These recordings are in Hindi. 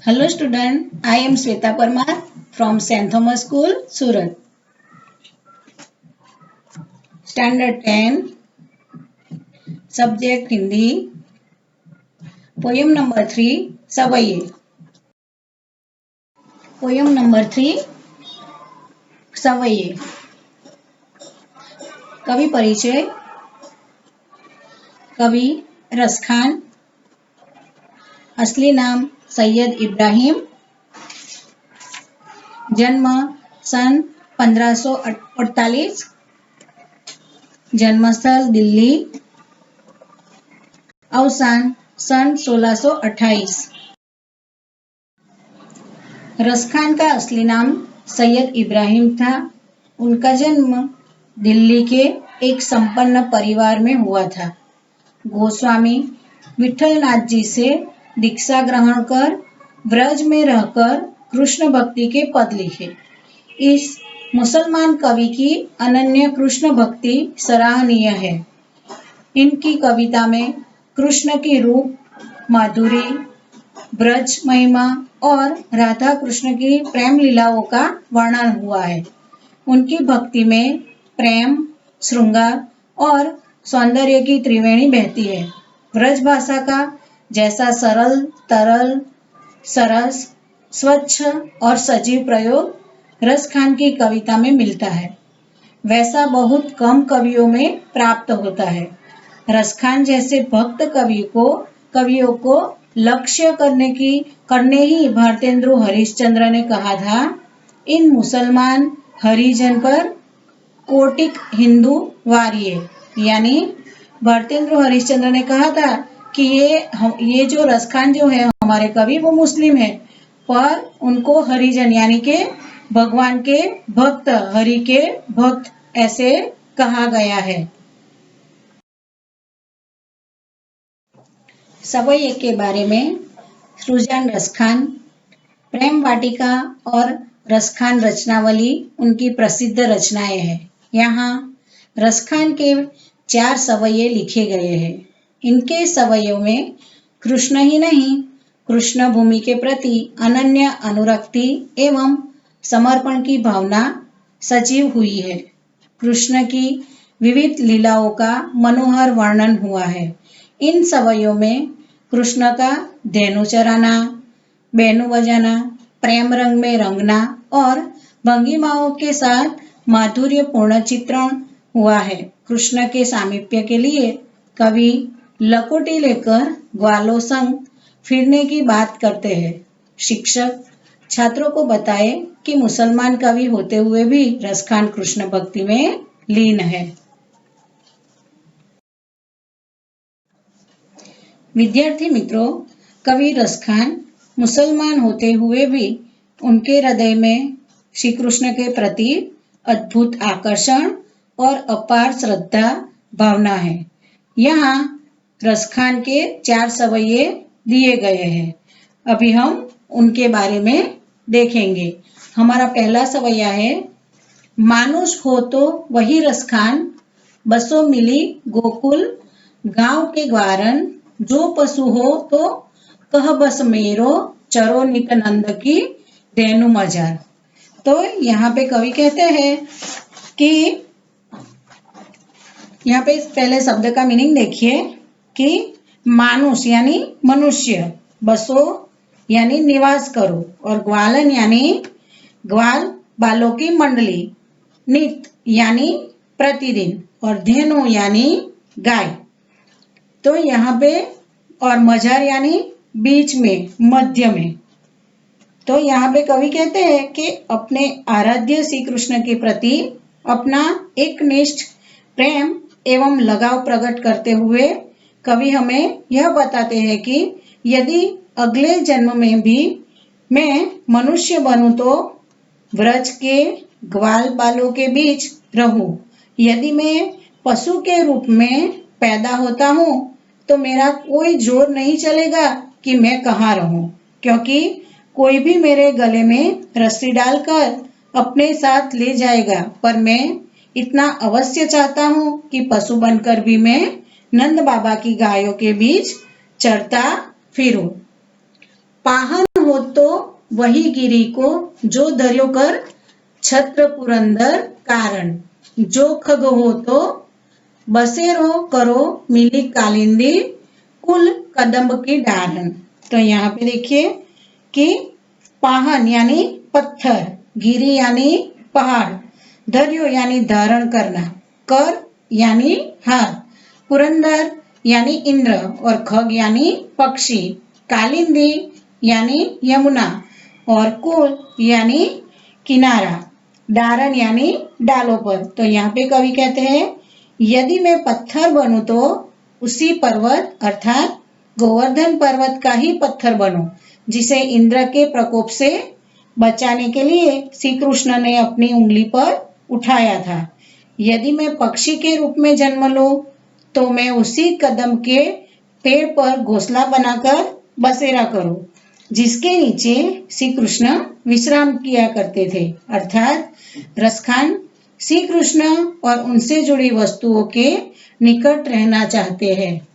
Hello student, I am Sweta Parmar from St. Thomas School, Surat. Standard 10, Subject Hindi, Poem number 3, Savaiye. Poem number 3, Savaiye. कवि परिचय। कवि रसखान, असली नाम सैयद इब्राहिम, जन्म सन 1548, जन्मस्थल दिल्ली, अवसान सन 1628। रसखान का असली नाम सैयद इब्राहिम था। उनका जन्म दिल्ली के एक संपन्न परिवार में हुआ था। गोस्वामी विठलनाथ जी से दीक्षा ग्रहण कर ब्रज में रहकर कृष्ण भक्ति के पद लिखे। इस मुसलमान कवि की अनन्य कृष्ण भक्ति सराहनीय है। इनकी कविता में कृष्ण की रूप, माधुरी, ब्रज महिमा और राधा कृष्ण की प्रेम लीलाओं का वर्णन हुआ है। उनकी भक्ति में प्रेम, श्रृंगार और सौंदर्य की त्रिवेणी बहती है। ब्रज भाषा का जैसा सरल, तरल, सरस, स्वच्छ और सजीव प्रयोग रसखान की कविता में मिलता है, वैसा बहुत कम कवियों में प्राप्त होता है। रसखान जैसे भक्त कवियों को लक्ष्य करने ही भारतेंदु हरिश्चंद्र ने कहा था, इन मुसलमान हरिजन पर कोटिक हिंदू वारिये। यानी भारतेंदु हरिश्चंद्र ने कहा था कि ये जो रसखान जो है हमारे कवि वो मुस्लिम है, पर उनको हरिजन यानी के भगवान के भक्त, हरि के भक्त ऐसे कहा गया है। सवैये के बारे में सृजन रसखान, प्रेम वाटिका और रसखान रचनावली उनकी प्रसिद्ध रचनाएं हैं। यहाँ रसखान के 4 सवैये लिखे गए हैं। इनके सवैयों में कृष्ण ही नहीं, कृष्ण भूमि के प्रति अनन्य अनुरक्ति एवं समर्पण की भावना सजीव हुई है। कृष्ण की विविध लीलाओं का मनोहर वर्णन हुआ है। इन सवैयों में कृष्ण का धेनु चराना, बेनु बजाना, प्रेम रंग में रंगना और भंगिमाओं के साथ माधुर्यपूर्ण चित्रण हुआ है। कृष्ण के सामीप्य के लिए कवि लकोटी लेकर ग्वालों संग फिरने की बात करते हैं। शिक्षक छात्रों को बताए कि मुसलमान कवि होते हुए भी रसखान कृष्ण भक्ति में लीन है। विद्यार्थी मित्रों, कवि रसखान मुसलमान होते हुए भी उनके हृदय में श्री कृष्ण के प्रति अद्भुत आकर्षण और अपार श्रद्धा भावना है। यहाँ रसखान के 4 सवैये दिए गए हैं। अभी हम उनके बारे में देखेंगे। हमारा पहला सवैया है, मानुष हो तो वही रसखान, बसो मिली गोकुल गांव के ग्वारन, जो पशु हो तो कह बस मेरो, चरो नित नंद की धेनु मजार। तो यहाँ पे कवि कहते हैं कि यहाँ पे पहले शब्द का मीनिंग देखिए कि मानुष यानी मनुष्य, बसो यानी निवास करो, और ग्वालन यानी ग्वाल बालों की मंडली, नित यानी प्रतिदिन, और धेनु यानी गाय। तो यहाँ पे और मजार यानी बीच में, मध्य में। तो यहाँ पे कवि कहते हैं कि अपने आराध्य श्री कृष्ण के प्रति अपना एकनिष्ठ प्रेम एवं लगाव प्रकट करते हुए कवि हमें यह बताते हैं कि यदि अगले जन्म में भी मैं मनुष्य बनूं तो ब्रज के ग्वाल बालों के बीच रहूं। यदि मैं पशु के रूप में पैदा होता हूं तो मेरा कोई जोर नहीं चलेगा कि मैं कहाँ रहूं, क्योंकि कोई भी मेरे गले में रस्सी डालकर अपने साथ ले जाएगा, पर मैं इतना अवश्य चाहता हूँ कि पशु बनकर भी मैं नंद बाबा की गायों के बीच चरता फिरूं। पाहन हो तो वही गिरी को जो धर्यो कर छत्र पुरंदर कारण, जो खग हो तो बसेरो करो मिली कालिंदी कुल कदम्ब की डारन। तो यहाँ पे देखिए कि पाहन यानी पत्थर, गिरी यानी पहाड़, धर्यो यानी धारण करना, कर यानी हाथ, पुरंदर यानी इंद्र और खग यानी पक्षी, कालिंदी यानी यमुना और कुल यानी किनारा, डारण यानी डालों पर। तो यहाँ पे कवि कहते हैं यदि मैं पत्थर बनूं तो उसी पर्वत अर्थात गोवर्धन पर्वत का ही पत्थर बनूं जिसे इंद्र के प्रकोप से बचाने के लिए श्री कृष्ण ने अपनी उंगली पर उठाया था। यदि मैं पक्षी के रूप में जन्म लूं तो मैं उसी कदम के पेड़ पर घोंसला बनाकर बसेरा करूं जिसके नीचे श्री कृष्ण विश्राम किया करते थे। अर्थात रसखान श्री कृष्ण और उनसे जुड़ी वस्तुओं के निकट रहना चाहते हैं।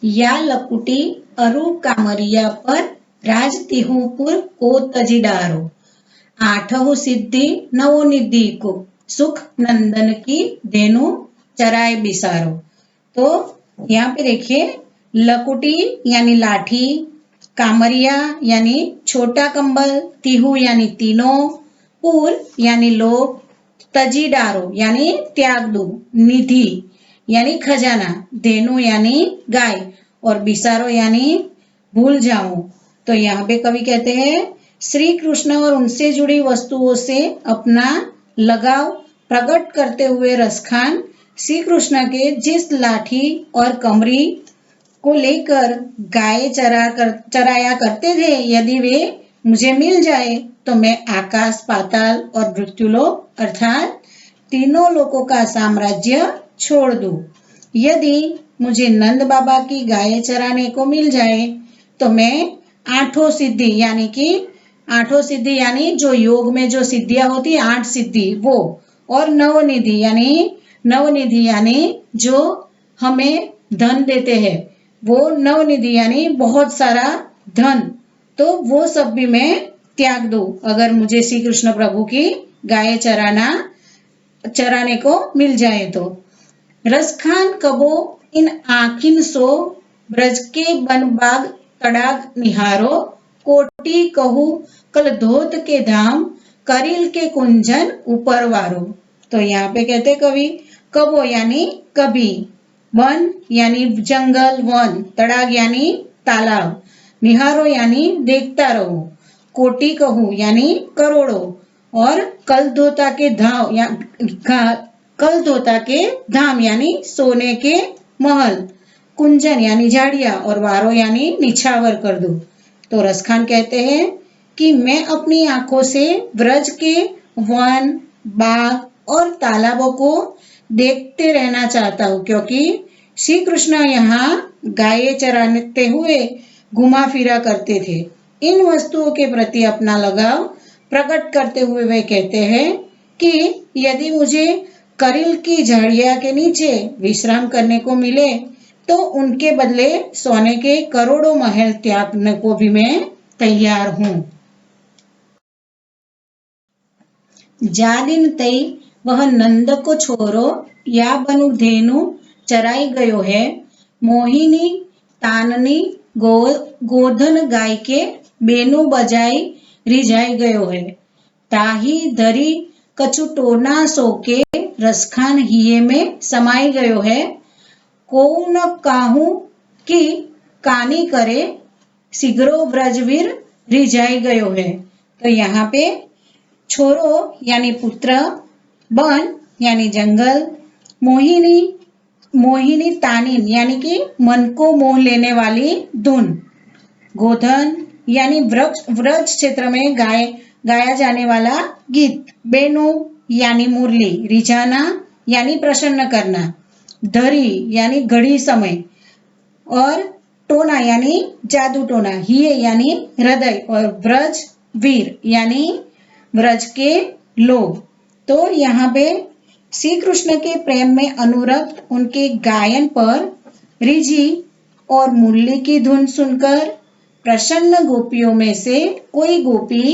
या लकुटी अरु कामरिया पर राज तिहुपुर को तजीडारो, आठहु सिद्धि नवो निधि को सुख नंदन की धेनु चराए बिसारो। तो यहाँ पे देखिए लकुटी यानी लाठी, कामरिया यानी छोटा कंबल, तिहु यानी तीनों, पुर यानी लोग, तजीडारो यानी त्याग दो, निधि यानी खजाना, धेनु यानी गाय और बिसारो यानी भूल जाऊं। तो यहाँ पे कवि कहते हैं श्री कृष्ण और उनसे जुड़ी वस्तुओं से अपना लगाव प्रकट करते हुए रसखान श्री कृष्ण के जिस लाठी और कमरी को लेकर गाय चराया करते थे, यदि वे मुझे मिल जाए तो मैं आकाश पाताल और मृत्युलोक अर्थात तीनों लोकों का साम्राज्य छोड़ दूं। यदि मुझे नंद बाबा की गाय चराने को मिल जाए तो मैं आठों सिद्धि यानी जो योग में जो सिद्धियां होती है 8 सिद्धि वो, और नवनिधि यानी जो हमें धन देते हैं वो नवनिधि यानी बहुत सारा धन, तो वो सब भी मैं त्याग दूं अगर मुझे श्री कृष्ण प्रभु की गाय चराने को मिल जाए तो। रसखान कबो इन आखिन सो ब्रज के बन बाग तड़ाग निहारो, कोटि कहू कल धोत के धाम करिल के कुंजन ऊपर वारो। तो यहाँ पे कहते कवि कबो यानी कभी, वन यानी जंगल वन, तड़ाग यानी तालाब, निहारो यानी देखता रहो, कोटि कहूँ यानी करोड़ों, और कल धोता के धाम यानी सोने के महल, कुंजन यानी झाड़िया और वारो यानी निछावर कर दो। तो रसखान कहते हैं कि मैं अपनी आंखों से ब्रज के वन, बाग और तालाबों को देखते रहना चाहता हूँ क्योंकि श्री कृष्ण यहाँ गाय चराते हुए घुमा फिरा करते थे। इन वस्तुओं के प्रति अपना लगाव प्रकट करते हुए वे कहते हैं कि यदि मुझे करिल की झाड़िया के नीचे विश्राम करने को मिले तो उनके बदले सोने के करोड़ों महल त्यागने को भी मैं तैयार हूँ। जा दिन तई वह नंद को छोरो या बनु धेनु चराई गयो है, मोहिनी ताननी गोधन गाय के बेनु बजाई रिझाई गयो है, ताही धरी कछु टोना सोके रसखान हिये में समाई गयो है, को न काहू कि कानी करे सिगरो ब्रजवीर रिझाई गयो है। तो यहाँ पे छोरो यानी पुत्र, बन यानी जंगल, मोहिनी तानिन यानी कि मन को मोह लेने वाली धुन, गोधन यानी व्रज क्षेत्र में गाया जाने वाला गीत, बेनु यानी मुरली, रिझाना यानी प्रसन्न करना, धरी यानी घड़ी समय, और टोना यानी जादू टोना, हिये यानी हृदय, और ब्रज वीर यानी ब्रज के लोग। तो यहाँ पे श्री कृष्ण के प्रेम में अनुरक्त उनके गायन पर रिझी और मुरली की धुन सुनकर प्रसन्न गोपियों में से कोई गोपी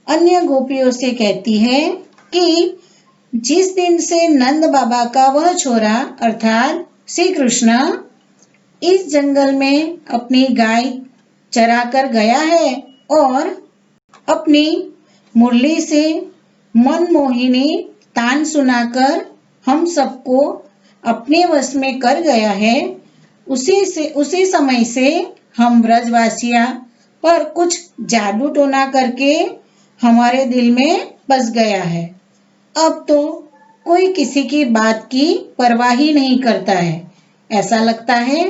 अन्य गोपियों से कहती है कि जिस दिन से नंद बाबा का वह छोरा अर्थात श्री कृष्ण इस जंगल में अपनी गाय चराकर गया है और अपनी मुरली से मनमोहिनी तान सुनाकर हम सबको अपने वश में कर गया है, उसी समय से हम ब्रजवासिया पर कुछ जादू टोना करके हमारे दिल में बस गया है। अब तो कोई किसी की बात की परवाह ही नहीं करता है। ऐसा लगता है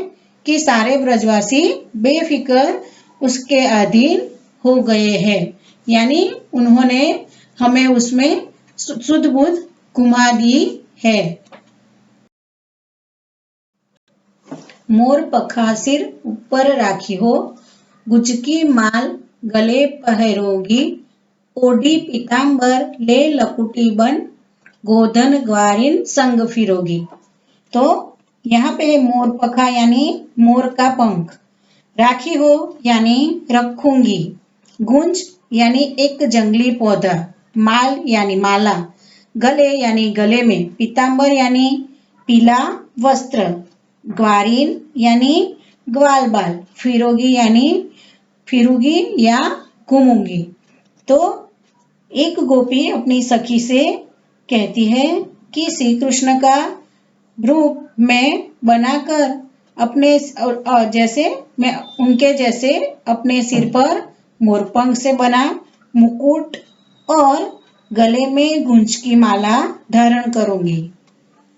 कि सारे ब्रजवासी बेफिक्र उसके अधीन हो गए हैं, यानी उन्होंने हमें उसमें सुध बुध घुमा दी है। मोर पखा सिर ऊपर राखी हो, गुजकी माल गले पहरोगी, ओढ़ी पीताम्बर ले लकुटी बन, गोधन ग्वारिन संग फिरोगी। तो यहाँ पे मोर पखा यानी मोर का पंख, राखी हो यानी रखूंगी, गुंज यानी एक जंगली पौधा, माल यानी माला, गले यानी गले में, पीताम्बर यानी पीला वस्त्र, ग्वारीन यानी ग्वाल बाल, फिरोगी यानी फिरूगी या घूमूंगी। तो एक गोपी अपनी सखी से कहती है कि श्री कृष्ण का रूप मैं बनाकर अपने जैसे मैं उनके जैसे अपने सिर पर मोरपंख से बना मुकुट और गले में गुंज की माला धारण करूंगी।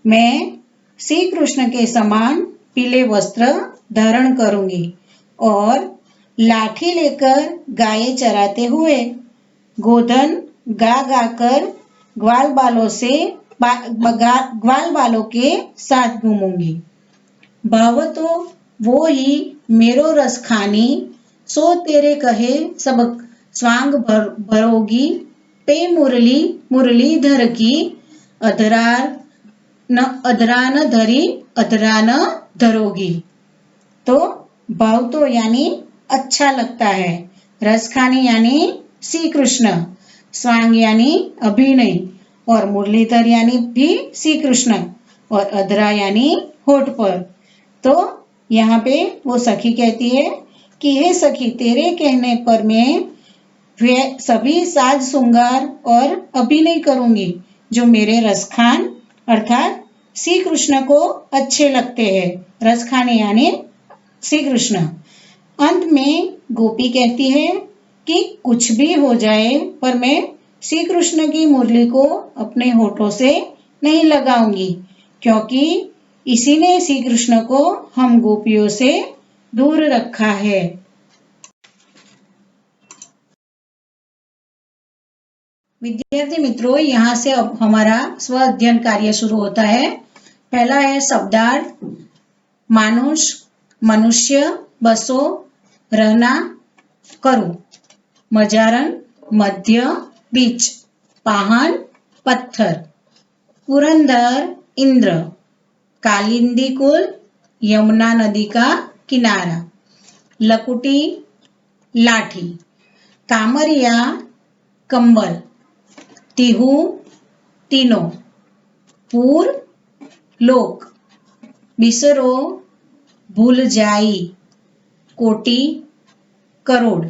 मैं श्री कृष्ण के समान पीले वस्त्र धारण करूंगी और लाठी लेकर गाय चराते हुए गोधन गा गाकर ग्वाल बालों के साथ घूमूंगी। भाव तो वो ही मेरो रस खानी, सो तेरे कहे सब स्वांग भरोगी, पे मुरली मुरलीधर की, अधरा न धरी अधरा न धरोगी। तो भाव तो यानी अच्छा लगता है, रस खानी यानी श्री कृष्ण, स्वांग यानी अभिनय और मुरलीधर यानी भी श्री कृष्ण और अधरा यानी होठ पर। तो यहाँ पे वो सखी कहती है कि हे सखी, तेरे कहने पर मैं वे सभी साज श्रृंगार और अभिनय करूंगी जो मेरे रसखान अर्थात श्री कृष्ण को अच्छे लगते हैं। रसखाने यानी श्री कृष्ण। अंत में गोपी कहती है कि कुछ भी हो जाए पर मैं श्री कृष्ण की मुरली को अपने होठों से नहीं लगाऊंगी, क्योंकि इसी ने श्री कृष्ण को हम गोपियों से दूर रखा है। विद्यार्थी मित्रों, यहाँ से अब हमारा स्व अध्ययन कार्य शुरू होता है। पहला है शब्दार्थ। मानुष, मनुष्य, बसो, रहना, करो। मजारन, मध्य, बीच। पाहन, पत्थर। पुरंदर, इंद्र। कालिंदी कुल, यमुना नदी का किनारा। लकुटी, लाठी। कामरिया, कंबल। तिहु, तीनों। पूर, लोक। बिसरो, भूल जाई। कोटि, करोड़।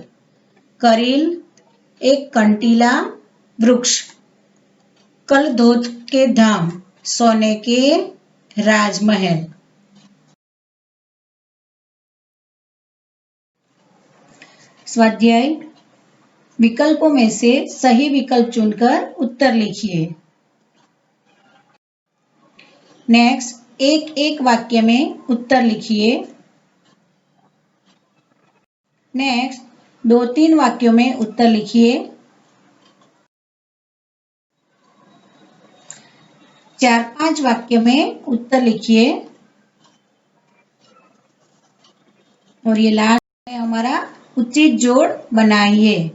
करील, एक कंटीला वृक्ष। कलधोत के धाम, सोने के राजमहल। स्वाध्याय। विकल्पों में से सही विकल्प चुनकर उत्तर लिखिए। नेक्स्ट, एक एक वाक्य में उत्तर लिखिए। नेक्स्ट, 2-3 वाक्यों में उत्तर लिखिए। 4-5 वाक्यों में उत्तर लिखिए। और ये लास्ट है हमारा उचित जोड़ बनाइए।